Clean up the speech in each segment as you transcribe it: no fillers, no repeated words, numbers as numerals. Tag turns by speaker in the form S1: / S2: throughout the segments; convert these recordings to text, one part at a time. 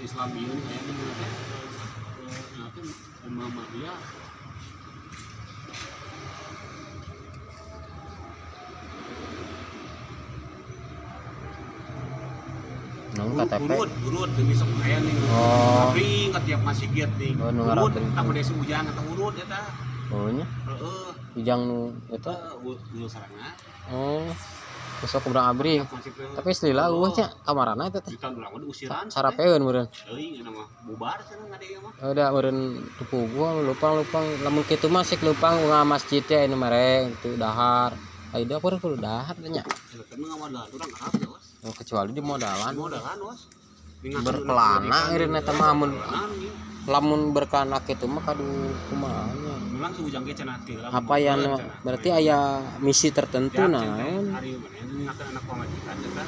S1: Islam ini kayak gitu kan. Nanti Mama dia
S2: nang KTP.
S1: Urut demi sok aya nih.
S2: Oh.
S1: Abri tiap masih giat nih.
S2: Oh, nu
S1: Urut
S2: ngarabring.
S1: tak desa ujang atau urut eta.
S2: Oh nya.
S1: Heeh.
S2: Ujang nu eta.
S1: Ulu sarana.
S2: Oh. Besok kurang abri. Tapi selila eueuh nya kamarana eta teh.
S1: Di tahun urang usiran.
S2: Sarapeun meureun.
S1: Euy anu mah bubar cenah ngade ieu mah.
S2: Ada meureun tupu gua lupang lamun kitu mah sik lupang nga masjid teh anu mere itu dahar. Ai dapur kudu dahar nya.
S1: Eta mah ngamodalan urang Arab ya, Bos.
S2: Oh, kecuali di modalan.
S1: Modalan, Bos.
S2: Berkelana ireun eta mah lamun berkelana kitu mah kadu kumaha nya.
S1: Memang sujang ge cenah teh.
S2: Apa yang berarti aya misi tertentu naon?
S1: Hari mana ngingatkeun anak pamajikan eta.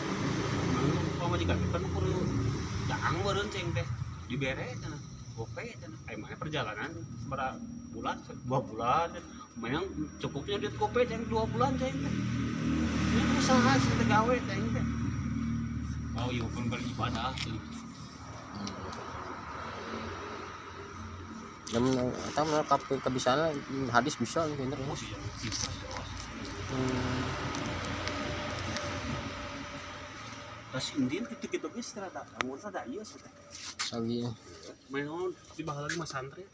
S1: Pamajikan kan kudu daang meureun ceng teh. Dibere cenah. Gope cenah. Ai mah perjalanan sabaraha bulan? 2 bulan. Memang cukupnya duit gope ceng 2 bulan ceng teh. Ini usaha sih gawe ceng teh. Oh, iya pun beribadah tuh.
S2: Namun eta mah kabisana hadis bisa pinter ya.
S1: Oh, sih, bisa. Tas indin kitu-kitu geus rada amun sada ieu sih teh.
S2: Sagi
S1: Main di baheula mah santri.